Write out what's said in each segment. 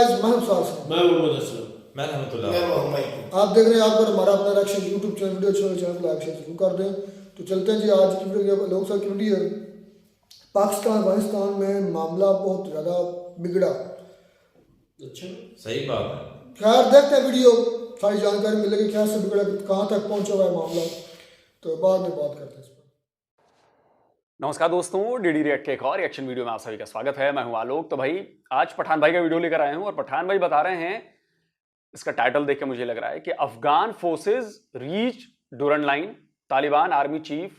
मैं मोहम्मद असलम। मैं आप देख रहे हैं आप पर हमारा अपना reaction YouTube channel video channel को लाइक शेयर जरूर कर दें। तो चलते हैं जी आज की वीडियो लोकसभा की वीडियो है। पाकिस्तान अफगानिस्तान में मामला बहुत ज़्यादा बिगड़ा। अच्छा, सही बात है। खैर देखते हैं वीडियो, सारी जानकारी मिलेगी क्या से बिगड़ा, कहाँ तक पहुँचा हुआ है मामला, तो बाद में बात करते हैं इस पर। नमस्कार दोस्तों, डीडी रिएक्ट के एक और रिएक्शन वीडियो में आप सभी का स्वागत है। मैं हूं आलोक। तो भाई आज पठान भाई का वीडियो लेकर आए हूं और पठान भाई बता रहे हैं, इसका टाइटल देख के मुझे लग रहा है कि Afghan forces reach Durand line, Taliban army chief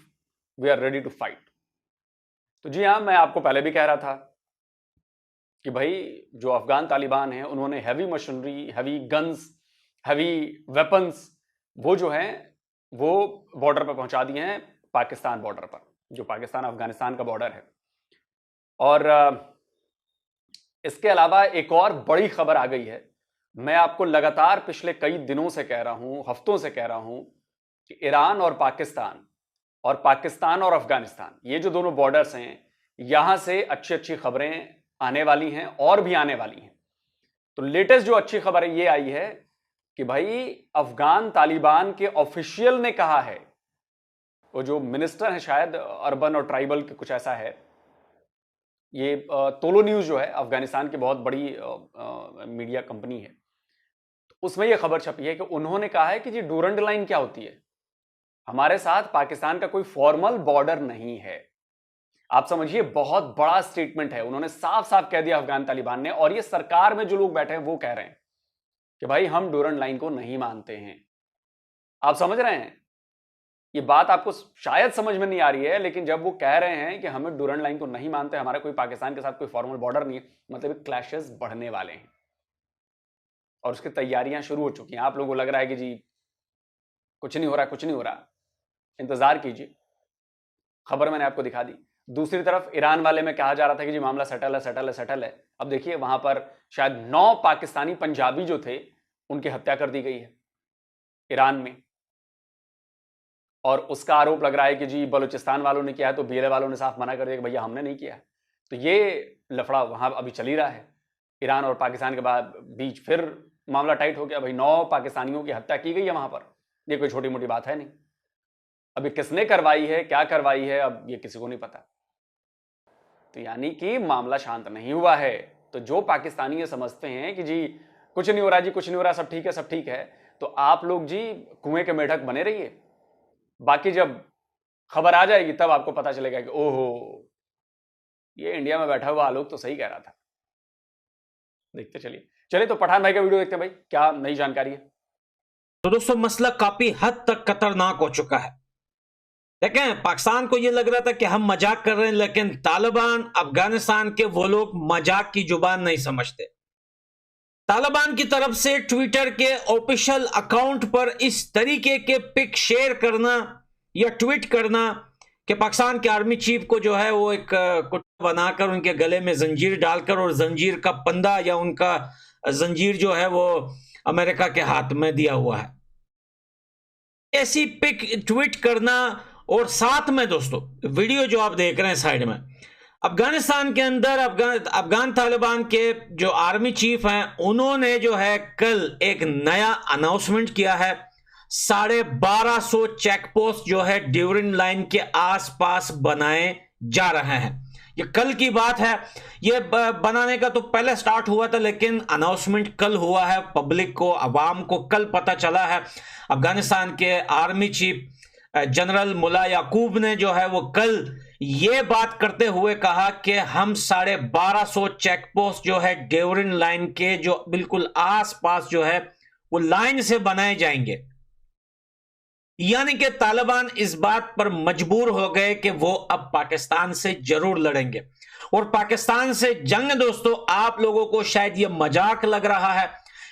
we are ready to fight. तो जी हां, मैं आपको पहले भी कह रहा था कि भाई जो अफगान तालिबान है उन्होंने heavy machinery, heavy guns, heavy weapons वो जो है वो बॉर्डर पर पहुंचा दिए हैं, पाकिस्तान बॉर्डर पर, जो पाकिस्तान अफगानिस्तान का बॉर्डर है। और इसके अलावा एक और बड़ी खबर आ गई है। मैं आपको लगातार पिछले कई दिनों से कह रहा हूं, हफ्तों से कह रहा हूं कि ईरान और पाकिस्तान और अफगानिस्तान, ये जो दोनों बॉर्डर्स हैं, यहां से अच्छी अच्छी खबरें आने वाली हैं और भी आने वाली हैं। तो लेटेस्ट जो अच्छी खबर है ये आई है कि भाई अफगान तालिबान के ऑफिशियल ने कहा है, वो जो मिनिस्टर है शायद अर्बन और ट्राइबल के कुछ ऐसा है, ये तोलो न्यूज जो है अफगानिस्तान की बहुत बड़ी मीडिया कंपनी है, तो उसमें ये खबर छपी है कि उन्होंने कहा है कि जी डूरंड लाइन क्या होती है, हमारे साथ पाकिस्तान का कोई फॉर्मल बॉर्डर नहीं है। आप समझिए, बहुत बड़ा स्टेटमेंट है। उन्होंने साफ साफ कह दिया अफगान तालिबान ने, और ये सरकार में जो लोग बैठे हैं वो कह रहे हैं कि भाई हम डूरंड लाइन को नहीं मानते हैं। आप समझ रहे हैं, ये बात आपको शायद समझ में नहीं आ रही है, लेकिन जब वो कह रहे हैं कि हमें डूरंड लाइन को नहीं मानते, हमारा कोई पाकिस्तान के साथ कोई फॉर्मल बॉर्डर नहीं है, मतलब क्लैशेस बढ़ने वाले हैं और उसकी तैयारियां शुरू हो चुकी हैं। आप लोगों को लग रहा है कि जी कुछ नहीं हो रहा, कुछ नहीं हो रहा, इंतजार कीजिए, खबर मैंने आपको दिखा दी। दूसरी तरफ ईरान वाले में कहा जा रहा था कि जी मामला सेटल है। अब देखिए, वहां पर शायद 9 पाकिस्तानी पंजाबी जो थे उनकी हत्या कर दी गई है ईरान में, और उसका आरोप लग रहा है कि जी बलूचिस्तान वालों ने किया है, तो बीएलए वालों ने साफ मना कर दिया कि भैया हमने नहीं किया है। तो ये लफड़ा वहां अभी चल ही रहा है। ईरान और पाकिस्तान के बाद बीच फिर मामला टाइट हो गया। भाई 9 पाकिस्तानियों की हत्या की गई है वहां पर, ये कोई छोटी मोटी बात है नहीं। अभी किसने करवाई है, क्या करवाई है, अब ये किसी को नहीं पता। तो यानी कि मामला शांत नहीं हुआ है। तो जो पाकिस्तानी ये समझते हैं कि जी कुछ नहीं हो रहा, जी कुछ नहीं हो रहा, सब ठीक है, तो आप लोग जी कुएं के मेढक बने रहिए। बाकी जब खबर आ जाएगी तब आपको पता चलेगा कि ओहो, ये इंडिया में बैठा हुआ आलोक तो सही कह रहा था। देखते चलिए तो पठान भाई का वीडियो देखते हैं, भाई क्या नई जानकारी है। तो दोस्तों, मसला काफी हद तक खतरनाक हो चुका है। देखें, पाकिस्तान को यह लग रहा था कि हम मजाक कर रहे हैं, लेकिन तालिबान अफगानिस्तान के वो लोग मजाक की जुबान नहीं समझते। तालिबान की तरफ से ट्विटर के ऑफिशियल अकाउंट पर इस तरीके के पिक शेयर करना या ट्वीट करना कि पाकिस्तान के आर्मी चीफ को जो है वो एक कुत्ता बनाकर उनके गले में जंजीर डालकर, और जंजीर का पंदा या उनका जंजीर जो है वो अमेरिका के हाथ में दिया हुआ है, ऐसी पिक ट्वीट करना। और साथ में दोस्तों, वीडियो जो आप देख रहे हैं साइड में, अफगानिस्तान के अंदर अफगान तालिबान के जो आर्मी चीफ हैं, उन्होंने जो है कल एक नया अनाउंसमेंट किया है। 1250 चेक पोस्ट जो है ड्यूरिंग लाइन के आसपास बनाए जा रहे हैं। ये कल की बात है। ये बनाने का तो पहले स्टार्ट हुआ था, लेकिन अनाउंसमेंट कल हुआ है। पब्लिक को, आवाम को कल पता चला है। अफगानिस्तान के आर्मी चीफ जनरल मुल्ला याकूब ने जो है वो कल ये बात करते हुए कहा कि हम 1250 चेक पोस्ट जो है ड्यूरिंग लाइन के जो बिल्कुल आसपास जो है वो लाइन से बनाए जाएंगे। यानी कि तालिबान इस बात पर मजबूर हो गए कि वो अब पाकिस्तान से जरूर लड़ेंगे। और पाकिस्तान से जंग दोस्तों, आप लोगों को शायद ये मजाक लग रहा है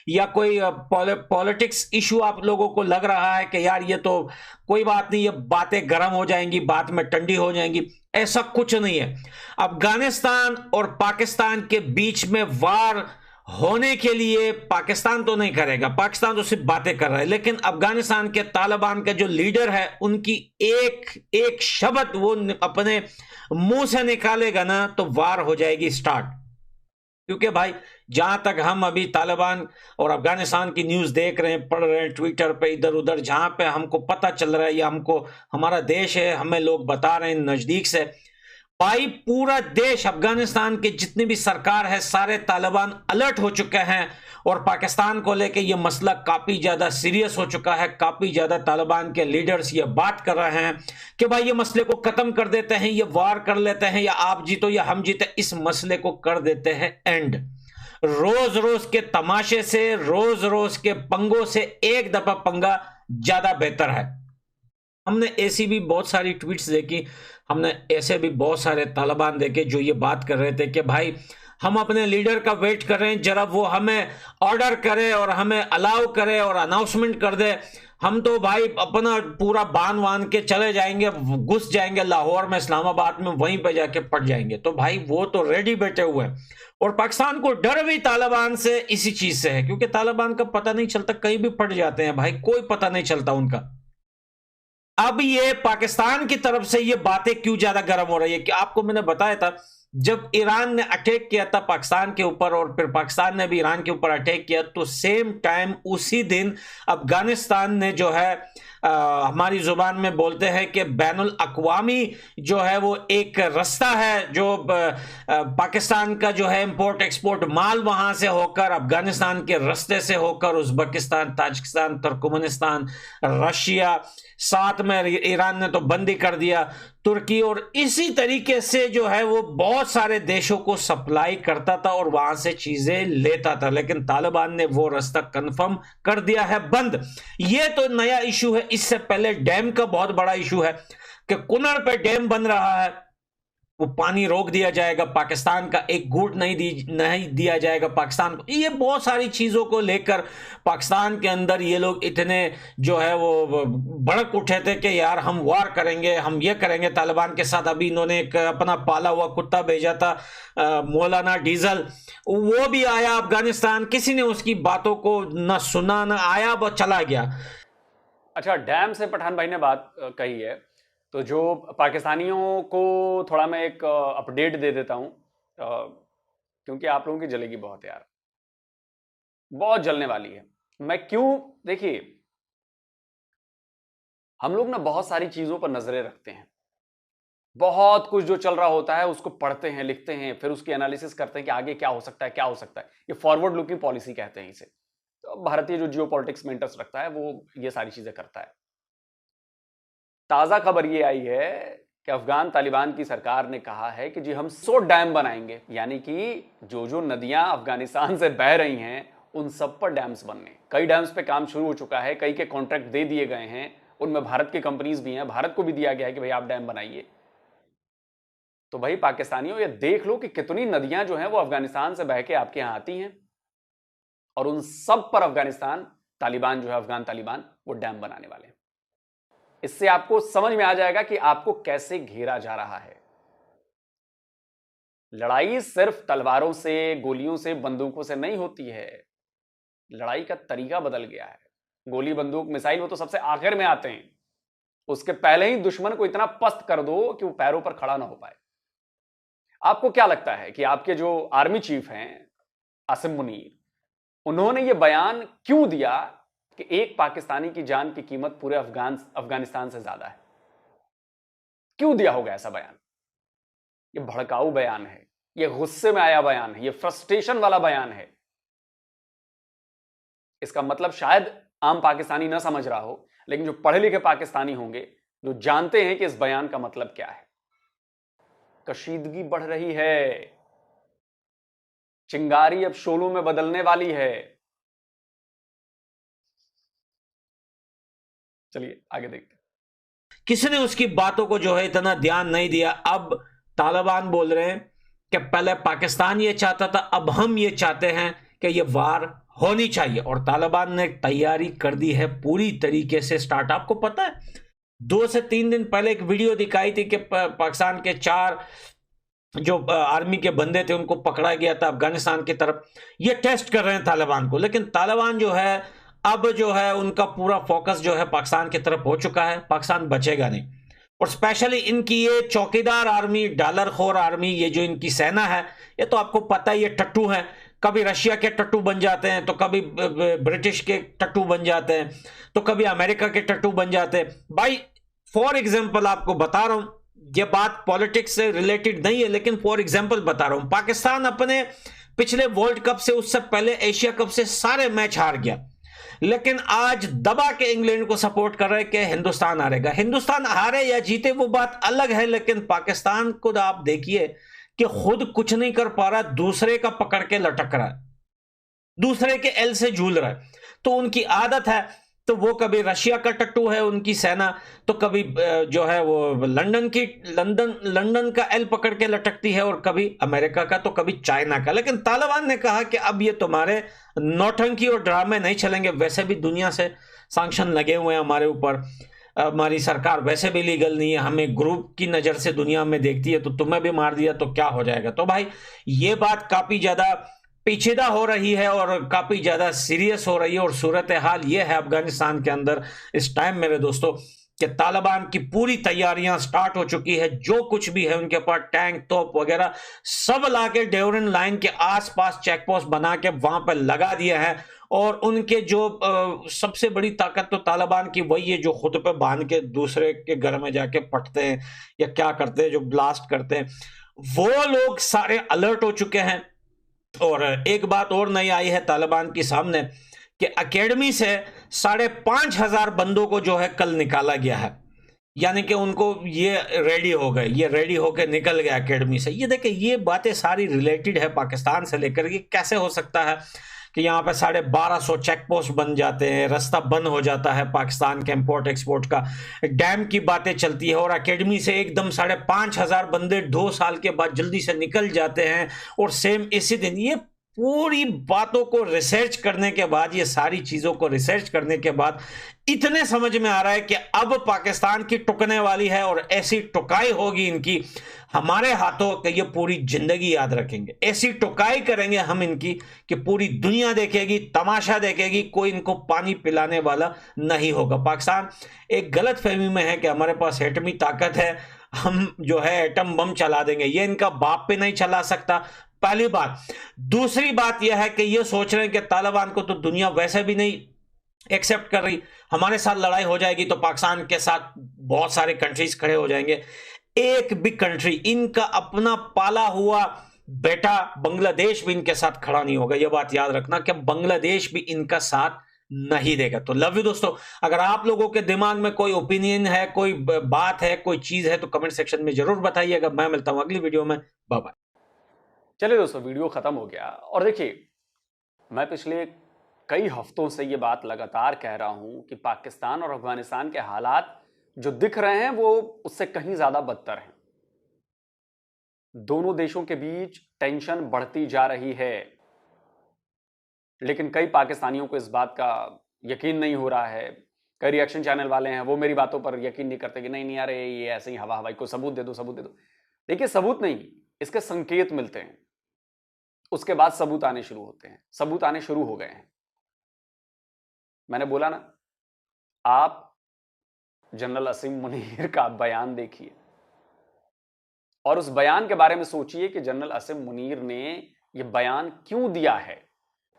या कोई पॉलिटिक्स इशू आप लोगों को लग रहा है कि यार ये तो कोई बात नहीं, ये बातें गर्म हो जाएंगी, बात में ठंडी हो जाएंगी। ऐसा कुछ नहीं है। अफगानिस्तान और पाकिस्तान के बीच में वार होने के लिए पाकिस्तान तो नहीं करेगा, पाकिस्तान तो सिर्फ बातें कर रहा है, लेकिन अफगानिस्तान के तालिबान का जो लीडर है उनकी एक शब्द वो अपने मुंह से निकालेगा ना तो वार हो जाएगी स्टार्ट। क्योंकि भाई जहां तक हम अभी तालिबान और अफगानिस्तान की न्यूज देख रहे हैं, पढ़ रहे हैं ट्विटर पे इधर उधर, जहां पे हमको पता चल रहा है या हमको हमारा देश है, हमें लोग बता रहे हैं नजदीक से, भाई पूरा देश अफगानिस्तान के जितनी भी सरकार है सारे तालिबान अलर्ट हो चुके हैं और पाकिस्तान को लेके ये मसला काफी ज्यादा सीरियस हो चुका है। काफी ज्यादा तालिबान के लीडर्स ये बात कर रहे हैं कि भाई ये मसले को खत्म कर देते हैं, ये वार कर लेते हैं, या आप जीतो या हम जीते, इस मसले को कर देते हैं एंड। रोज रोज के तमाशे से, रोज रोज के पंगों से एक दफा पंगा ज्यादा बेहतर है। हमने ऐसी भी बहुत सारी ट्वीट्स देखी, हमने ऐसे भी बहुत सारे तालिबान देखे जो ये बात कर रहे थे कि भाई हम अपने लीडर का वेट कर रहे हैं, जरा वो हमें ऑर्डर करे और हमें अलाउ करे और अनाउंसमेंट कर दे, हम तो भाई अपना पूरा बांध वान के चले जाएंगे, घुस जाएंगे लाहौर में, इस्लामाबाद में, वहीं पे जाके पड़ जाएंगे। तो भाई वो तो रेडी बैठे हुए हैं और पाकिस्तान को डर भी तालिबान से इसी चीज से है, क्योंकि तालिबान का पता नहीं चलता, कहीं भी पड़ जाते हैं भाई, कोई पता नहीं चलता उनका। अब ये पाकिस्तान की तरफ से ये बातें क्यों ज्यादा गर्म हो रही है कि आपको मैंने बताया था जब ईरान ने अटैक किया था पाकिस्तान के ऊपर और फिर पाकिस्तान ने भी ईरान के ऊपर अटैक किया, तो सेम टाइम उसी दिन अफगानिस्तान ने जो है हमारी जुबान में बोलते हैं कि बैनुल अक़वामी जो है वो एक रास्ता है जो पाकिस्तान का जो है इंपोर्ट एक्सपोर्ट माल वहां से होकर अफगानिस्तान के रास्ते से होकर उज़्बेकिस्तान, ताजिकिस्तान, तुर्कमेनिस्तान, रशिया, साथ में ईरान ने तो बंदी कर दिया, तुर्की, और इसी तरीके से जो है वो बहुत सारे देशों को सप्लाई करता था और वहां से चीजें लेता था। लेकिन तालिबान ने वो रास्ता कंफर्म कर दिया है बंद। ये तो नया इशू है, इससे पहले डैम का बहुत बड़ा इशू है कि कुनर पे डैम बन रहा है, वो पानी रोक दिया जाएगा, पाकिस्तान का एक घूंट नहीं दिया जाएगा पाकिस्तान को। ये बहुत सारी चीजों को लेकर पाकिस्तान के अंदर ये लोग इतने जो है वो भड़क उठे थे कि यार हम वार करेंगे, हम ये करेंगे तालिबान के साथ। अभी इन्होंने एक अपना पाला हुआ कुत्ता भेजा था मौलाना डीजल, वो भी आया अफगानिस्तान, किसी ने उसकी बातों को न सुना न आया, वो चला गया। अच्छा, डैम से पठान भाई ने बात कही है, तो जो पाकिस्तानियों को थोड़ा मैं एक अपडेट दे देता हूं, क्योंकि आप लोगों की जलेगी बहुत यार, बहुत जलने वाली है। मैं क्यों, देखिए हम लोग ना बहुत सारी चीजों पर नजरें रखते हैं, बहुत कुछ जो चल रहा होता है उसको पढ़ते हैं, लिखते हैं, फिर उसकी एनालिसिस करते हैं कि आगे क्या हो सकता है, क्या हो सकता है। ये फॉरवर्ड लुकिंग पॉलिसी कहते हैं इसे। तो भारतीय जो जियो पॉलिटिक्स में इंटरेस्ट रखता है वो ये सारी चीजें करता है। ताजा खबर ये आई है कि अफगान तालिबान की सरकार ने कहा है कि जी हम 100 डैम बनाएंगे, यानी कि जो जो नदियां अफगानिस्तान से बह रही हैं उन सब पर डैम्स बनने। कई डैम्स पे काम शुरू हो चुका है, कई के कॉन्ट्रैक्ट दे दिए गए हैं, उनमें भारत की कंपनीज भी हैं, भारत को भी दिया गया है कि भाई आप डैम बनाइए। तो भाई पाकिस्तानियों, ये देख लो कि कितनी नदियां जो हैं वो अफगानिस्तान से बह के आपके यहां आती हैं और उन सब पर अफगानिस्तान तालिबान जो है, अफगान तालिबान, वो डैम बनाने वाले हैं। इससे आपको समझ में आ जाएगा कि आपको कैसे घेरा जा रहा है। लड़ाई सिर्फ तलवारों से, गोलियों से, बंदूकों से नहीं होती है। लड़ाई का तरीका बदल गया है। गोली, बंदूक, मिसाइल वो तो सबसे आखिर में आते हैं। उसके पहले ही दुश्मन को इतना पस्त कर दो कि वो पैरों पर खड़ा ना हो पाए। आपको क्या लगता है कि आपके जो आर्मी चीफ हैं आसिम मुनीर, उन्होंने ये बयान क्यों दिया कि एक पाकिस्तानी की जान की कीमत पूरे अफगानिस्तान से ज्यादा है? क्यों दिया होगा ऐसा बयान? ये भड़काऊ बयान है, ये गुस्से में आया बयान है, ये फ्रस्ट्रेशन वाला बयान है। इसका मतलब शायद आम पाकिस्तानी ना समझ रहा हो, लेकिन जो पढ़े लिखे पाकिस्तानी होंगे, जो जानते हैं कि इस बयान का मतलब क्या है। कशीदगी बढ़ रही है, चिंगारी अब शोलों में बदलने वाली है। चलिए आगे देखते हैं। किसी ने उसकी बातों को जो है इतना ध्यान नहीं दिया। अब तालिबान बोल रहे हैं कि पहले पाकिस्तान ये चाहता था, अब हम ये चाहते हैं कि ये वार होनी चाहिए, और तालिबान ने तैयारी कर दी है पूरी तरीके से स्टार्ट। आपको पता है 2 से 3 दिन पहले एक वीडियो दिखाई थी कि पाकिस्तान के 4 जो आर्मी के बंदे थे उनको पकड़ा गया था अफगानिस्तान की तरफ। ये टेस्ट कर रहे हैं तालिबान को, लेकिन तालिबान जो है अब जो है उनका पूरा फोकस जो है पाकिस्तान की तरफ हो चुका है। पाकिस्तान बचेगा नहीं। और स्पेशली इनकी ये चौकीदार आर्मी, डॉलर खोर आर्मी, ये जो इनकी सेना है, ये तो आपको पता है ये टट्टू है। कभी रशिया के टट्टू बन जाते हैं, तो कभी ब्रिटिश के टट्टू बन जाते हैं, तो कभी अमेरिका के टट्टू बन जाते हैं। भाई फॉर एग्जाम्पल आपको बता रहा हूं, ये बात पॉलिटिक्स से रिलेटेड नहीं है, लेकिन फॉर एग्जाम्पल बता रहा हूं, पाकिस्तान अपने पिछले वर्ल्ड कप से, उससे पहले एशिया कप से सारे मैच हार गया, लेकिन आज दबा के इंग्लैंड को सपोर्ट कर रहे कि हिंदुस्तान हारेगा। हिंदुस्तान हारे या जीते वो बात अलग है, लेकिन पाकिस्तान को आप देखिए कि खुद कुछ नहीं कर पा रहा, दूसरे का पकड़ के लटक रहा है, दूसरे के एल से झूल रहा है। तो उनकी आदत है, तो वो कभी रशिया का टट्टू है उनकी सेना, तो कभी जो है वो लंदन का एल पकड़ के लटकती है, और कभी अमेरिका का, तो कभी चाइना का। लेकिन तालिबान ने कहा कि अब ये तुम्हारे नौटंकी और ड्रामे नहीं चलेंगे, वैसे भी दुनिया से सैंक्शन लगे हुए हैं हमारे ऊपर, हमारी सरकार वैसे भी लीगल नहीं है, हमें ग्रुप की नजर से दुनिया में देखती है, तो तुम्हें भी मार दिया तो क्या हो जाएगा। तो भाई ये बात काफी ज्यादा पेचीदा हो रही है और काफी ज्यादा सीरियस हो रही है, और सूरत हाल ये है अफगानिस्तान के अंदर इस टाइम मेरे दोस्तों कि तालिबान की पूरी तैयारियां स्टार्ट हो चुकी है। जो कुछ भी है उनके पास, टैंक, तोप वगैरह सब लाके डेवरन लाइन के आसपास चेक पोस्ट बना के वहां पर लगा दिया है। और उनके जो सबसे बड़ी ताकत तो तालिबान की वही है, जो खुद पे बांध के दूसरे के घर में जाके पटते हैं या क्या करते हैं, जो ब्लास्ट करते हैं, वो लोग सारे अलर्ट हो चुके हैं। और एक बात और नई आई है तालिबान के सामने कि एकेडमी से 5,500 बंदों को जो है कल निकाला गया है, यानी कि उनको ये रेडी हो गए, ये रेडी होकर निकल गए एकेडमी से। ये देखिए, ये बातें सारी रिलेटेड है पाकिस्तान से लेकर के। कैसे हो सकता है कि यहाँ पे 1250 चेक पोस्ट बन जाते हैं, रास्ता बंद हो जाता है पाकिस्तान के इंपोर्ट एक्सपोर्ट का, डैम की बातें चलती है, और एकेडमी से एकदम 5,500 बंदे 2 साल के बाद जल्दी से निकल जाते हैं, और सेम इसी दिन। ये पूरी बातों को रिसर्च करने के बाद, ये सारी चीजों को रिसर्च करने के बाद इतने समझ में आ रहा है कि अब पाकिस्तान की टुकने वाली है, और ऐसी टुकाई होगी इनकी हमारे हाथों कि ये पूरी जिंदगी याद रखेंगे। ऐसी टुकाई करेंगे हम इनकी कि पूरी दुनिया देखेगी, तमाशा देखेगी, कोई इनको पानी पिलाने वाला नहीं होगा। पाकिस्तान एक गलत फहमी में है कि हमारे पास एटमी ताकत है, हम जो है एटम बम चला देंगे। ये इनका बाप पे नहीं चला सकता, पहली बात। दूसरी बात यह है कि ये सोच रहे हैं कि तालिबान को तो दुनिया वैसे भी नहीं एक्सेप्ट कर रही, हमारे साथ लड़ाई हो जाएगी तो पाकिस्तान के साथ बहुत सारे कंट्रीज खड़े हो जाएंगे। एक भी कंट्री, इनका अपना पाला हुआ बेटा बांग्लादेश भी इनके साथ खड़ा नहीं होगा। यह बात याद रखना कि बांग्लादेश भी इनका साथ नहीं देगा। तो लव यू दोस्तों, अगर आप लोगों के दिमाग में कोई ओपिनियन है, कोई बात है, कोई चीज है, तो कमेंट सेक्शन में जरूर बताइएगा। मैं मिलता हूं अगली वीडियो में, बाय बाय। चलिए दोस्तों, वीडियो खत्म हो गया। और देखिए, मैं पिछले कई हफ्तों से ये बात लगातार कह रहा हूं कि पाकिस्तान और अफगानिस्तान के हालात जो दिख रहे हैं वो उससे कहीं ज्यादा बदतर हैं। दोनों देशों के बीच टेंशन बढ़ती जा रही है, लेकिन कई पाकिस्तानियों को इस बात का यकीन नहीं हो रहा है। कई रिएक्शन चैनल वाले हैं, वो मेरी बातों पर यकीन नहीं करते कि नहीं यार ये ऐसे ही हवा हवाई, को सबूत दे दो, सबूत दे दो। देखिए, सबूत नहीं, इसके संकेत मिलते हैं, उसके बाद सबूत आने शुरू होते हैं। सबूत आने शुरू हो गए हैं। मैंने बोला ना, आप जनरल असीम मुनीर का बयान देखिए और उस बयान के बारे में सोचिए कि जनरल असीम मुनीर ने यह बयान क्यों दिया है।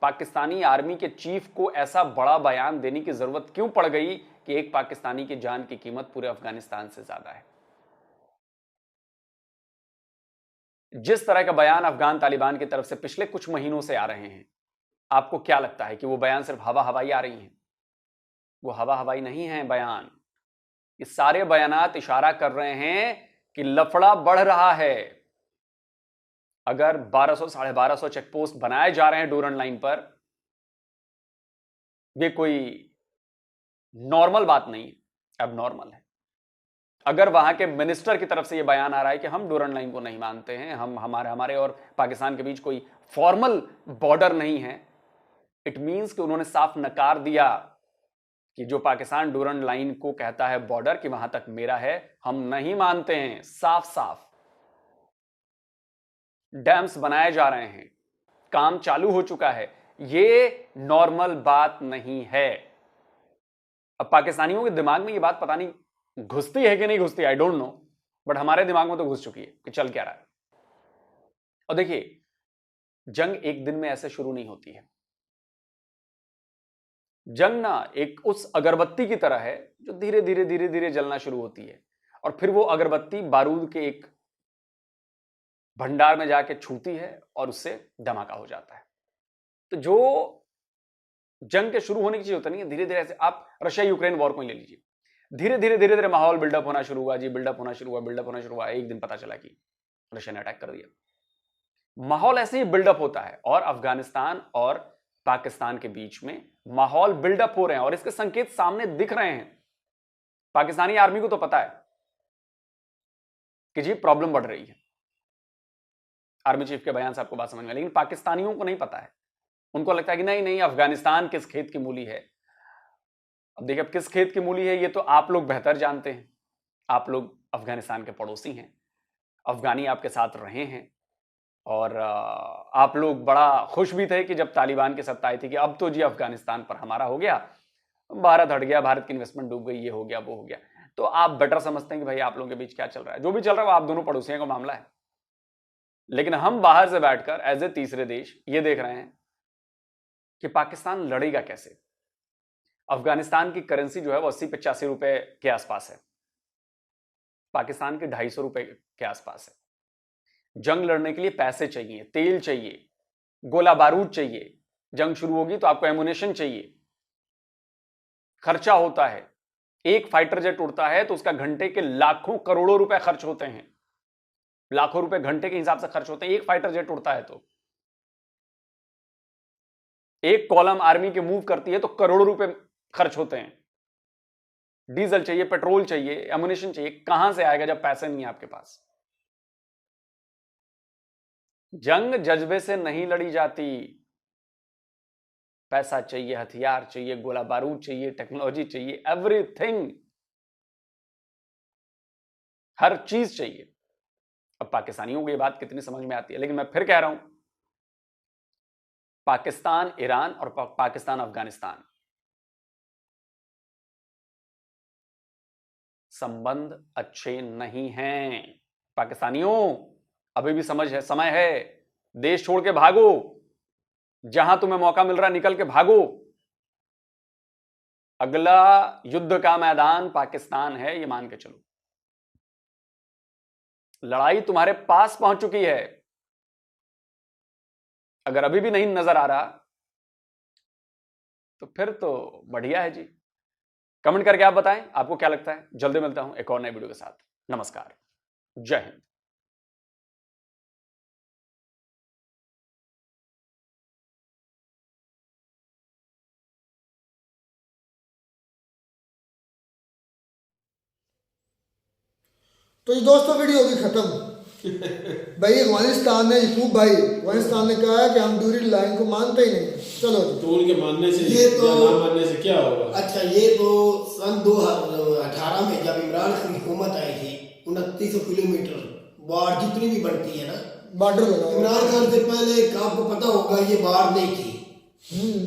पाकिस्तानी आर्मी के चीफ को ऐसा बड़ा बयान देने की जरूरत क्यों पड़ गई कि एक पाकिस्तानी की जान की कीमत पूरे अफगानिस्तान से ज्यादा है। जिस तरह का बयान अफगान तालिबान की तरफ से पिछले कुछ महीनों से आ रहे हैं, आपको क्या लगता है कि वो बयान सिर्फ हवा हवाई आ रही हैं? वो हवा हवाई नहीं है बयान। ये सारे बयानात इशारा कर रहे हैं कि लफड़ा बढ़ रहा है। अगर 1200 1250 चेक पोस्ट बनाए जा रहे हैं डूरन लाइन पर, ये कोई नॉर्मल बात नहीं, अब नॉर्मल है। अगर वहां के मिनिस्टर की तरफ से यह बयान आ रहा है कि हम डूरन लाइन को नहीं मानते हैं, हम हमारे और पाकिस्तान के बीच कोई फॉर्मल बॉर्डर नहीं है, इट मींस कि उन्होंने साफ नकार दिया कि जो पाकिस्तान डूरन लाइन को कहता है बॉर्डर, कि वहां तक मेरा है, हम नहीं मानते हैं। साफ साफ डैम्स बनाए जा रहे हैं, काम चालू हो चुका है। ये नॉर्मल बात नहीं है। अब पाकिस्तानियों के दिमाग में ये बात पता नहीं घुसती है कि नहीं घुसती आई डोंट नो, बट हमारे दिमाग में तो घुस चुकी है कि चल क्या रहा है। और देखिए, जंग एक दिन में ऐसे शुरू नहीं होती है। जंग ना एक उस अगरबत्ती की तरह है जो धीरे धीरे धीरे धीरे जलना शुरू होती है, और फिर वो अगरबत्ती बारूद के एक भंडार में जाके छूती है और उससे धमाका हो जाता है। तो जो जंग के शुरू होने की चीज होता नहीं है, धीरे धीरे ऐसे आप रशिया यूक्रेन वॉर को ही ले लीजिए, धीरे धीरे धीरे धीरे माहौल बिल्डअप होना शुरू हुआ जी, बिल्डअप होना शुरू हुआ, बिल्डअप होना शुरू हुआ। एक दिन पता चला कि रशिया ने अटैक कर दिया। माहौल ऐसे ही बिल्डअप होता है, और अफगानिस्तान और पाकिस्तान के बीच में माहौल बिल्डअप हो रहे हैं और इसके संकेत सामने दिख रहे हैं। पाकिस्तानी आर्मी को तो पता है कि जी प्रॉब्लम बढ़ रही है, आर्मी चीफ के बयान से आपको बात समझ में, लेकिन पाकिस्तानियों को नहीं पता है। उनको लगता है कि नहीं नहीं, अफगानिस्तान किस खेत की मूली है। अब देखिए, अब किस खेत की मूली है ये तो आप लोग बेहतर जानते हैं। आप लोग अफगानिस्तान के पड़ोसी हैं, अफगानी आपके साथ रहे हैं, और आप लोग बड़ा खुश भी थे कि जब तालिबान की सत्ता आई थी कि अब तो जी अफगानिस्तान पर हमारा हो गया, भारत हट गया, भारत की इन्वेस्टमेंट डूब गई, ये हो गया वो हो गया। तो आप बेटर समझते हैं कि भाई आप लोगों के बीच क्या चल रहा है। जो भी चल रहा है वो आप दोनों पड़ोसियों का मामला है, लेकिन हम बाहर से बैठकर एज ए तीसरे देश ये देख रहे हैं कि पाकिस्तान लड़ेगा कैसे। अफगानिस्तान की करेंसी जो है वो 80-85 रुपए के आसपास है, पाकिस्तान की 250 रुपए के आसपास है। जंग लड़ने के लिए पैसे चाहिए, तेल चाहिए, गोला बारूद चाहिए। जंग शुरू होगी तो आपको एमुनेशन चाहिए, खर्चा होता है। एक फाइटर जेट उड़ता है तो उसका घंटे के लाखों करोड़ों रुपए खर्च होते हैं, लाखों रुपए घंटे के हिसाब से खर्च होते हैं। एक फाइटर जेट उड़ता है तो एक कॉलम आर्मी की मूव करती है तो करोड़ों रुपए खर्च होते हैं। डीजल चाहिए, पेट्रोल चाहिए, एमुनेशन चाहिए, कहां से आएगा जब पैसे नहीं है आपके पास। जंग जज्बे से नहीं लड़ी जाती, पैसा चाहिए, हथियार चाहिए, गोला बारूद चाहिए, टेक्नोलॉजी चाहिए, एवरीथिंग, हर चीज चाहिए। अब पाकिस्तानियों को ये बात कितनी समझ में आती है, लेकिन मैं फिर कह रहा हूं, पाकिस्तान ईरान और पाकिस्तान अफगानिस्तान संबंध अच्छे नहीं हैं। पाकिस्तानियों, अभी भी समझ है, समय है, देश छोड़ के भागो, जहां तुम्हें मौका मिल रहा निकल के भागो। अगला युद्ध का मैदान पाकिस्तान है, ये मान के चलो। लड़ाई तुम्हारे पास पहुंच चुकी है। अगर अभी भी नहीं नजर आ रहा तो फिर तो बढ़िया है जी। कमेंट करके आप बताएं आपको क्या लगता है। जल्दी मिलता हूं एक और नए वीडियो के साथ। नमस्कार, जय हिंद। तो ये दोस्तों वीडियो होगी खत्म। भाई अफगानिस्तान ने, यूट्यूब भाई अफगानिस्तान ने कहा है कि हम ड्यूरी लाइन को मानते ही नहीं। चलो जी, तो उनके मानने से ये तो या ना मानने से क्या होगा। अच्छा, ये तो सन 2018 में जब इमरान खान की हुकूमत आई थी, 2900 किलोमीटर बाढ़ जितनी भी बनती है ना, बॉर्डर लगा इमरान खान से पहले आपको पता होगा ये बाढ़ नहीं थी।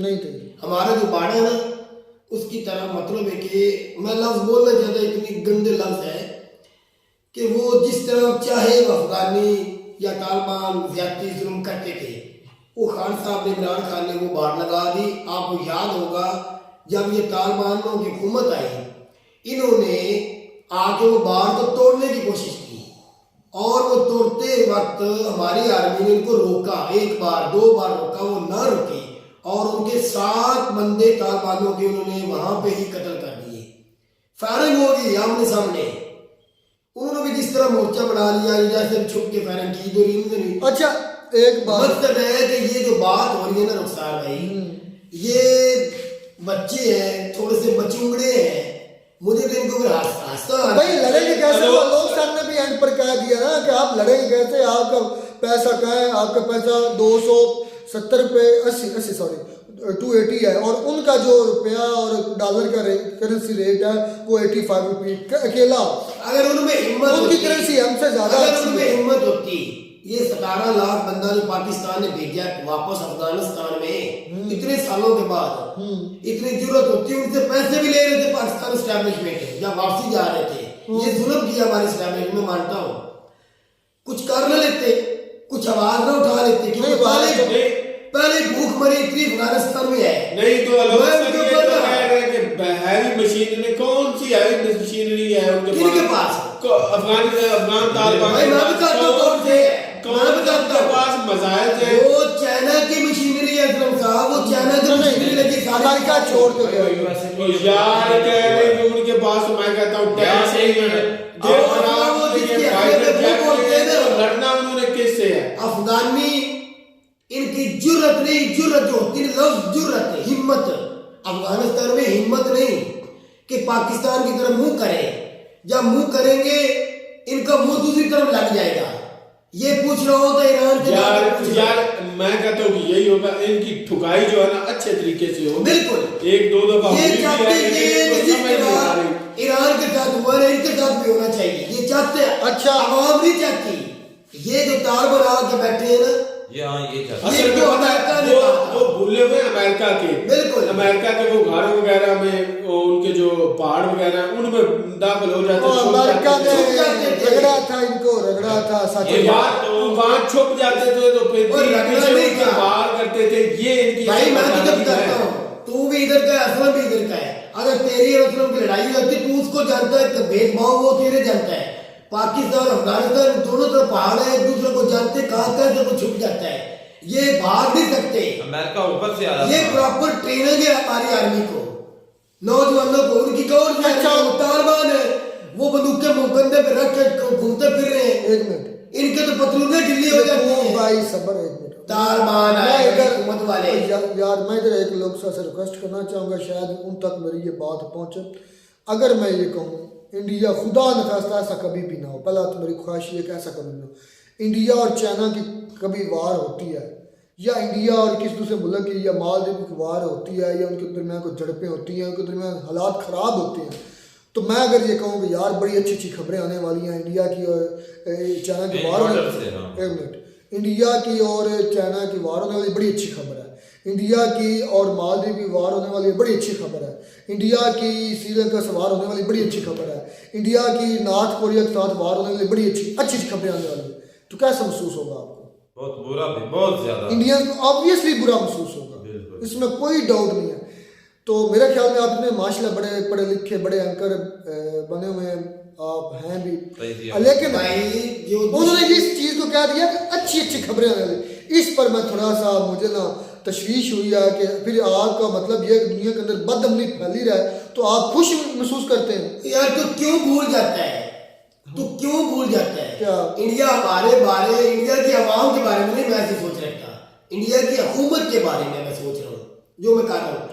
नहीं थी। हमारा जो बाढ़ है ना, उसकी तरह मतलब है कि मैं लफ्ज बोलना चाहता, इतनी गंदे लफ्ज है कि वो जिस तरह चाहे अफगानी या तालिबान ज्यादती जुल्म करते थे, वो खान साहब ने, इमरान खान ने वो बाढ़ लगा दी। आपको याद होगा जब ये तालिबानों की हुकूमत आई, इन्होंने आके वो बाढ़ को तोड़ने की कोशिश की, और वो तोड़ते वक्त हमारी आर्मी ने इनको रोका, एक बार 2 बार रोका, वो ना रुके, और उनके 7 बंदे तालिबानों के उन्होंने वहां पे ही कत्ल कर दिए। फायरिंग होगी आमने सामने, उन्होंने भी जिस तरह मोर्चा बना लिया, जैसे छुप के फायरिंग की, दो नहीं। अच्छा, एक बात मकसद है कि ये जो बात हो रही है ना रुखसार भाई, ये बच्चे हैं, थोड़े से बचुंगड़े हैं, मुझे तो इनको हादसा भाई लड़ेंगे कैसे। वो लोग साहब ने भी एंड पर कह दिया ना कि आप लड़ेंगे कैसे, आपका पैसा क्या है, आपका पैसा 270 रुपये 80 सॉरी 280 है, और उनका जो रुपया और डॉलर का करेंसी रेट है वो 85 रुपये अकेला। अगर उनमें हिम्मत, उनकी करेंसी हमसे ज्यादा, अगर उनमें हिम्मत होती, ये 17 लाख बंदा जो पाकिस्तान ने भेजा वापस अफगानिस्तान में इतने सालों के बाद, इतनी जरूरत होती, उनसे पैसे भी ले रहे थे पाकिस्तान एस्टैब्लिशमेंट जब वापसी जा रहे थे, ये जुल्म किया हमारे इस्लाम में, मानता हूँ। कुछ कर न लेते, कुछ आवाज न उठा लेते, क्योंकि पहले भूख मरी इतनी अफगानिस्तान में है। नहीं तो हैवी मशीनरी, कौन सी हैवी मशीनरी है उनके पास? अफगान तालिबान के पास मजाइल है। वो चाइना की मशीनरी है साहब, वो चाइना की मशीनरी लगी अमेरिका छोड़ के यार कह रहे हैं उनके पास, मैं कहता हूँ टैक्स लड़ना उन्होंने किससे है? अफगानी इनकी जुर्रत नहीं, जुर्रत जो होती है लफ्ज जुर्रत है, हिम्मत। अफगानिस्तान में हिम्मत नहीं कि पाकिस्तान की तरफ मुंह करें, जब मुंह करेंगे इनका मुंह दूसरी तरफ लग जाएगा। ये पूछ रहा हो तो ईरान के यार मैं कहता हूँ कि यही होगा, इनकी ठुकाई जो है ना अच्छे तरीके से हो। बिल्कुल एक दो दफा ये चाहते हैं ईरान के साथ हुआ है, इनके साथ भी होना चाहिए। ये चाहते हैं, अच्छा आवाम नहीं चाहती। ये जो तालिबान आके बैठे हैं ना, वो भूले हुए अमेरिका के, बिल्कुल अमेरिका के वो घरों वगैरह में, उनके जो पहाड़ वगैरह उनमें दाखिल हो जाते हैं। रगड़ा था इनको, रगड़ा था वहाँ छुप जाते थे, तो फिर बाहर करते थे। ये इनकी भाई मैं तुझे बताता हूँ, तू भी इधर का है, असलम भी इधर का है। अगर तेरी और असलम की लड़ाई होती, तू उसको जानता है, भेदभाव वो तेरे जानता है। पाकिस्तान अफगानिस्तान दोनों तरफ पहाड़ है, एक दूसरे को जानते, कहाँ कहाँ को छुप जाता है। ये भाग नहीं सकते। अमेरिका ऊपर से आ रहा ये प्रॉपर ट्रेनिंग है हमारी आर्मी को, नौजवानों को। उनकी कौन तालिबान है, वो बंदूकें मुकंदे पे रख के घूमते फिर रहे हैं। एक मिनट, इनके तो पतलूने ढीली हो जाती है। भाई सबर, एक मिनट। तालिबान हुकूमत वाले यार मैं इधर एक लोग से रिक्वेस्ट करना चाहूँगा, शायद उन तक मेरी ये बात पहुँचे। अगर मैं ये कहूँ इंडिया, खुदा न खास्ता ऐसा कभी भी ना हो, पहला तो मेरी ख्वाहिश ये कि ऐसा कभी ना हो, इंडिया और चाइना की कभी वार होती है, या इंडिया और किसी दूसरे मुल्क की या मालदीव की वार होती है, या उनके दरमियान कुछ झड़पें होती हैं, उनके दरमियान हालात ख़राब होते हैं, तो मैं अगर ये कहूँ कि यार बड़ी अच्छी अच्छी खबरें आने वाली हैं इंडिया की और चाइना की वार होने, एक मिनट, इंडिया की और चाइना की वार होने वाली बड़ी अच्छी खबर है, इंडिया की और मालदीव की वार होने वाली बड़ी अच्छी खबर है, इंडिया की श्रीलंका से वार होने वाली बड़ी अच्छी खबर है, इंडिया की नॉर्थ कोरिया के साथ वार होने वाली बड़ी अच्छी खबरें आने वाली है। तो कैसा महसूस होगा आपको? बहुत बुरा भी, बहुत ज्यादा। इंडियंस को ऑब्वियसली बुरा महसूस होगा, इसमें कोई डाउट नहीं है। तो मेरे ख्याल में आप इतने माशाल्लाह बड़े पढ़े लिखे, बड़े एंकर बने हुए आप हैं भी, लेकिन उन्होंने इस चीज को कह दिया कि अच्छी खबरें आने वाली। इस पर मैं थोड़ा सा, मुझे ना तशवीश हुई है कि फिर आपका मतलब ये दुनिया के अंदर बदअमनी फैली रहा है, तो आप खुश महसूस करते हैं। यार तो क्यों भूल जाता है, तो क्यों भूल जाता है क्या? इंडिया हमारे बारे, इंडिया की आवाम के बारे में नहीं मैं ऐसे सोच रहा था, इंडिया की हुकूमत के बारे में मैं सोच रहा हूँ। जो मैं कह रहा हूँ,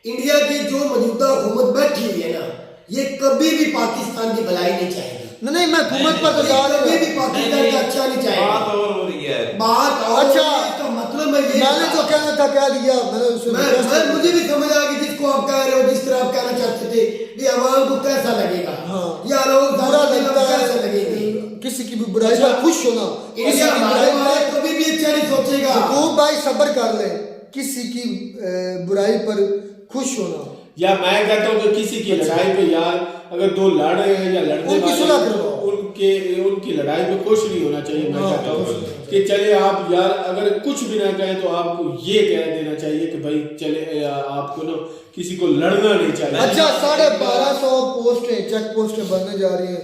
इंडिया की जो मौजूदा हुकूमत बैठी हुई है ना, ये कभी भी पाकिस्तान की भलाई नहीं चाहेगी। नहीं, मैं हुकूमत पर तो कभी भी पाकिस्तान का अच्छा नहीं चाहेगी। बात और हो रही है, बात और अच्छा, इसका मतलब मैं ये, मैंने जो कहना था कह दिया, मैं मुझे भी समझ आ गई जिसको आप कह रहे हो, जिस तरह आप कहना चाहते थे कि आवाम को कैसा लगेगा। हाँ, या लोग बुरा लगता है, कैसा लगेगी, किसी की भी बुराई पर खुश होना, इंडिया हमारे बारे कभी भी अच्छा नहीं सोचेगा। खूब भाई सब्र कर ले, किसी की बुराई पर खुश होना। या मैं कहता हूँ कि किसी की लड़ाई पे यार अगर दो लड़ रहे हैं या लड़ने वाले, उनकी लड़ाई पे खुश नहीं होना चाहिए। मैं कहता हूँ कि चले आप यार अगर कुछ भी ना कहें तो आपको ये कह देना चाहिए कि भाई चले आपको ना किसी को लड़ना नहीं चाहिए। अच्छा, 1250 पोस्टें, चेक पोस्टें बनने जा रही हैं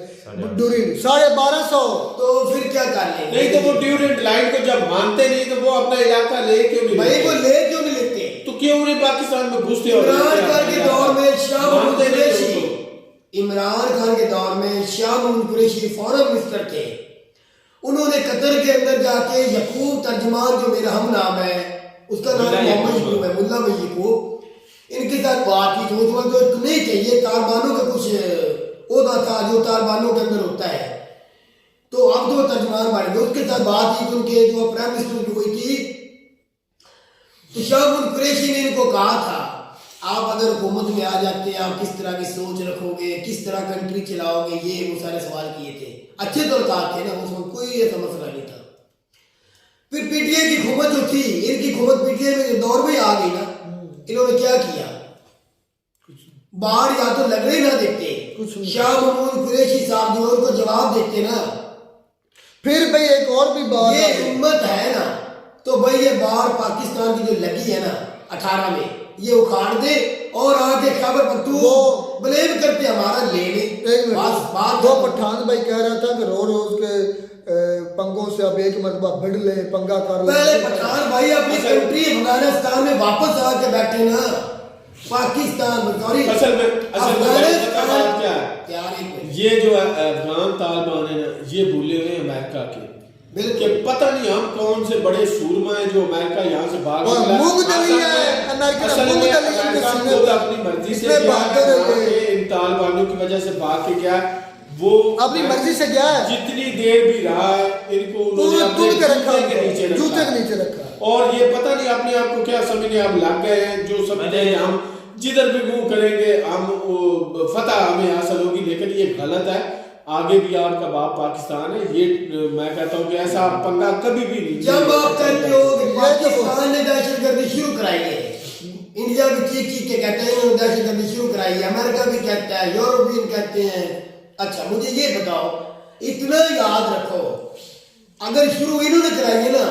ड्यूरेंट 1250, तो फिर क्या कर लेंगे? नहीं तो वो ड्यूरेंट लाइन को जब मानते नहीं तो वो अपना इलाका ले क्यों नहीं, भाई वो ले क्यों नहीं लेते? तो क्यों नहीं पाकिस्तान में घुसते? इमरान खान के दौर में शाह महमूद कुरैशी फॉरेन मिनिस्टर थे, उन्होंने कतर के अंदर जाके यकूब तर्जमान, जो मेरा हम नाम है, उसका नाम मोहम्मद यकूब है, मुल्ला भाई यकूब, इनके साथ बात की। तो नहीं चाहिए, तालिबानों का कुछ ओहदा था जो तालिबानों के अंदर होता है, तो अब जो तर्जमान बन गए, उसके साथ बात की। उनके जो प्राइम मिनिस्टर हुई थी, तो शाह महमूद कुरैशी ने इनको कहा था, आप अगर हुकूमत में आ जाते हैं, आप किस तरह की सोच रखोगे, किस तरह कंट्री चलाओगे, ये वो सारे सवाल किए थे। अच्छे तो थे ना, उसमें कोई ऐसा मसला नहीं था। फिर पीटीआई की हुकूमत जो थी, इनकी हुकूमत पीटीआई में दौर में आ गई ना, इन्होंने क्या किया? बाढ़ या तो लगने ही ना देते, कुछ नहीं। शाह महमूद कुरैशी साहब जो उनको जवाब देते ना, फिर भाई एक और भी बात ये आ गई। हिम्मत है ना, तो भाई ये बाढ़ पाकिस्तान की जो लगी है ना 18 में, ये उखाड़ दे और आगे खैबर पख्तून ब्लेम करते हमारा ले ले। एक मिनट, बात वो पठान भाई कह रहा था कि रोज के पंगों से अब एक मरतबा भिड़ ले, पंगा कर ले। पहले पठान भाई अपनी कंट्री अफगानिस्तान में वापस आके बैठे ना, पाकिस्तान सॉरी असल में बात क्या है, है ये जो अफगान तालिबान है ना, ये भूले हुए हैं अमेरिका के, बिल्कुल। कि पता नहीं हम कौन से बड़े सूरमा हैं जो अमेरिका यहाँ से भाग और निकला। मूंग दली है, अमेरिका ने असल में मूंग दली अमेरिका उनके खुद सीने अपनी मर्जी से इसमें गया बहादुर है, है ये। इन तालिबानों की वजह से भाग के गया, वो अपनी मर्जी से गया है, जितनी देर भी रहा है इनको उन्होंने अपने तुल के रखा, जूते के नीचे जूते रखा के है। नीचे रखा। और ये पता नहीं अपने आप को क्या समझने आप लग गए हैं, जो समझते हैं हम जिधर भी मुंह करेंगे हम फतह हमें हासिल होगी, लेकिन ये गलत है। आगे भी आपका बाप पाकिस्तान है, ये मैं कहता हूँ कि ऐसा पंगा कभी भी नहीं। जब आप कहते हो कि पाकिस्तान ने दहशतगर्दी शुरू कराई है, इंडिया भी चीख के कहते हैं इन्होंने दहशतगर्दी शुरू कराई है, अमेरिका भी कहता है, यूरोपियन कहते हैं। अच्छा मुझे ये बताओ, इतना याद रखो, अगर शुरू इन्होंने कराई है ना,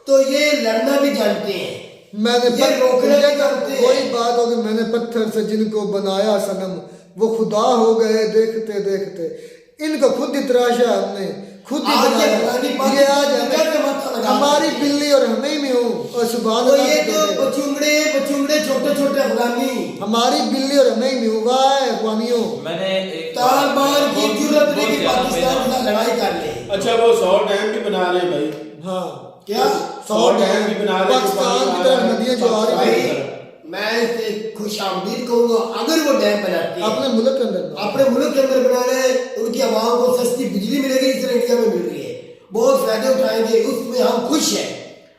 तो ये लड़ना भी जानते हैं, मैंने ये रोकना भी जानते हैं। वही बात हो गई, मैंने पत्थर से जिनको बनाया सनम वो खुदा हो गए देखते देखते। इनको खुद ही तराशा हमने, खुद ही आज ये बनाया। पुरानी ये पाकिस्तान आज की जगह पे माथा लगा हमारी सकते हैं। बिल्ली और हमें में हूँ और सुबह तो ये तो बचुंगड़े छोटे छोटे अफगानी हमारी बिल्ली और हमें में हूँ। वाह अफगानियों, मैंने एक तालिबान की जरूरत नहीं कि पाकिस्तान के साथ लड़ाई कर ले। अच्छा वो 100 डैम भी बना रहे हैं भाई, हाँ क्या 100 डैम भी बना रहे हैं, पाकिस्तान की तरफ नदियाँ जो आ रही भाई हैं मैं इसे खुश आमदीद कहूंगा, अगर वो डैम बनाते हैं अपने मुल्क के अंदर। अपने मुल्क के अंदर बना रहे हैं, उनकी आवाम को सस्ती बिजली मिलेगी, इस तरह इंडिया में मिल रही है, बहुत फायदे उठाएंगे, उसमें हम खुश हैं।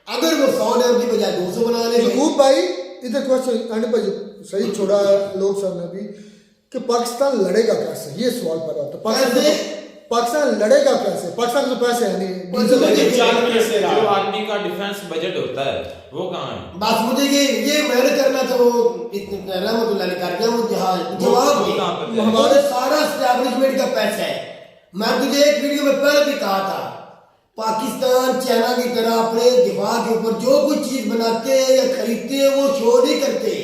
अगर वो 100 डैम की बजाय 200 बना ले, यकूब भाई इधर क्वेश्चन एंड पर सही छोड़ा है लोग सब ने भी कि पाकिस्तान लड़ेगा कैसे, ये सवाल पैदा होता है। पाकिस्तान लड़ेगा कैसे? पाकिस्तान के पैसे है नहीं, डीजल लेकिन 40 से जो आर्मी का डिफेंस बजट होता है वो कहाँ है? बस मुझे ये मैंने करना था, वो रहमतुल्लाह ने कर दिया, वो जवाब वो दे। कहाँ पर है? हमारे सारा एस्टैब्लिशमेंट का पैसा है। मैं तुझे एक वीडियो में पहले भी कहा था, पाकिस्तान चाइना की तरह अपने दिफा के ऊपर जो कुछ चीज बनाते हैं या खरीदते हैं वो शो नहीं करते।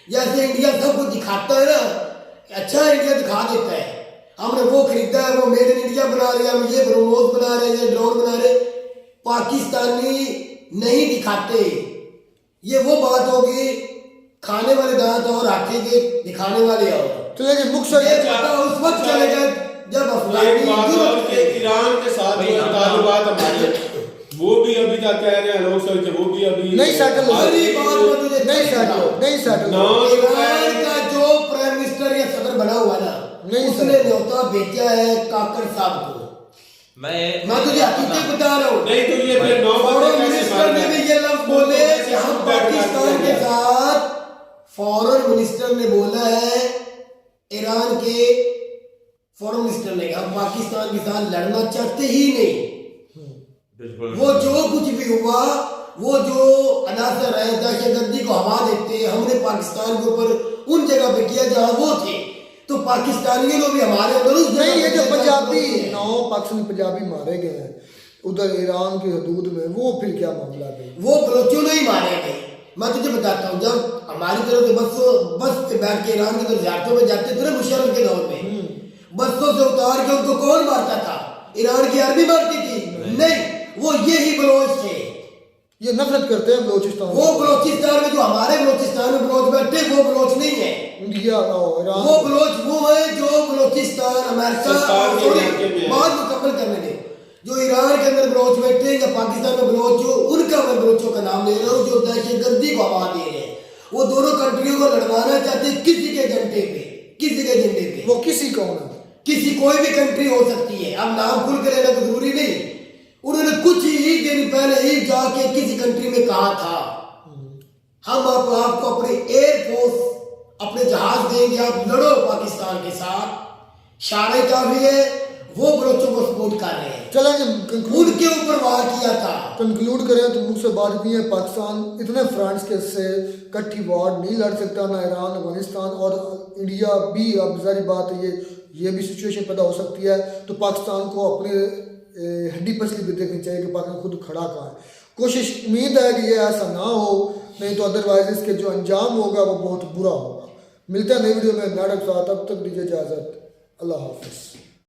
जैसे इंडिया सब कुछ दिखाता है ना, अच्छा इंडिया दिखा देता है, हमने वो खरीदा है, वो मेड इन इंडिया बना रहे हैं, हम ये ब्रह्मोस बना रहे हैं, ड्रोन बना रहे। पाकिस्तानी नहीं दिखाते। ये वो बात होगी, खाने वाले दांत और आटे के दिखाने वाले और। तो ये मुख्य ये पता उस वक्त चलेगा जब एक बात और कि ईरान के साथ जो ताल्लुकात हमारे, वो भी अभी तक कह रहे हैं लोग सर कि वो भी अभी नहीं सेटल हुआ। सारी बात मैं तुझे नहीं सेटल नौ ईरान का जो प्राइम मिनिस्टर या सदर बना हुआ ना, नहीं उसने न्योता भेजा है काकर साहब को। मैं तुझे हकीकत बता रहा हूँ। नहीं तो ये फिर 9 फॉरेन मिनिस्टर ने भी ये लफ्ज बोले कि हम पाकिस्तान के साथ, फॉरेन मिनिस्टर ने बोला है, ईरान के फॉरेन मिनिस्टर ने, हम पाकिस्तान के साथ लड़ना चाहते ही नहीं। वो जो कुछ भी हुआ, वो जो अनासर है दहशतगर्दी को हवा देते, हमने पाकिस्तान के ऊपर उन जगह पे किया जहां वो थे, तो पाकिस्तानियों ने भी हमारे अंदर उस नहीं, ये जो जगह पे पंजाबी किया। 9 पाकिस्तानी पंजाबी मारे गए हैं उधर ईरान की हदूद में, वो फिर क्या मामला है? वो बलोचों ने ही मारे गए। मैं तुझे बताता हूँ, जब हमारी तरफ से बस पे बैठ के ईरान की तरफ ज़ियारतों में जाते थे ना मुशर्रफ के दौर में, बसों से उतार के उनको कौन मारता था? ईरान की आर्मी मारती थी? नहीं, वो ये ही बलोच थे। ये नफरत करते हैं बलोचिस्तान, वो बलोचिस्तान में जो हमारे बलोचिस्तान में बलोच बैठे, वो बलोच नहीं है। इंडिया और ईरान। वो बलोच वो है जो बलोचिस्तान, अमेरिका, सिस्तान के इलाके में है। बात मुकम्मल करने दे। जो ईरान के अंदर बलोच बैठे या पाकिस्तान में बलोच, जो उनका मैं बलोचों का नाम ले रहा हूँ, जो दहशतगर्दी को हवा दे रहे हैं, वो दोनों कंट्रियों को लड़वाना चाहते हैं किसी के एजेंडे पे, किसी के एजेंडे पे। वो किसी कौन है? किसी कोई भी कंट्री हो सकती है, अब नाम खुल कर लेना तो जरूरी नहीं। उन्होंने कुछ ही दिन पहले ही जाके किसी कंट्री में कहा था, हम आपको अपने एयरफोर्स, अपने जहाज देंगे, आप लड़ो पाकिस्तान के साथ। शारे काफी है, वो बलोचों को सपोर्ट कर रहे हैं। चलेंगे उनके ऊपर वार किया था। कंक्लूड करें तो मुझसे बात इतनी है, पाकिस्तान इतने फ्रंट्स के से इकट्ठी वॉर नहीं लड़ सकता, ना ईरान, अफगानिस्तान और इंडिया भी। अब जारी बात है ये भी सिचुएशन पैदा हो सकती है, तो पाकिस्तान को अपने हड्डी पसली भी देखनी चाहिए कि पाकिस्तान खुद खड़ा कहाँ है। कोशिश, उम्मीद है कि ये ऐसा ना हो, नहीं तो अदरवाइज इसके जो अंजाम होगा वो बहुत बुरा होगा। मिलते हैं नई वीडियो में नाटक साथ, तब तक दीजिए इजाज़त। अल्लाह हाफिज़।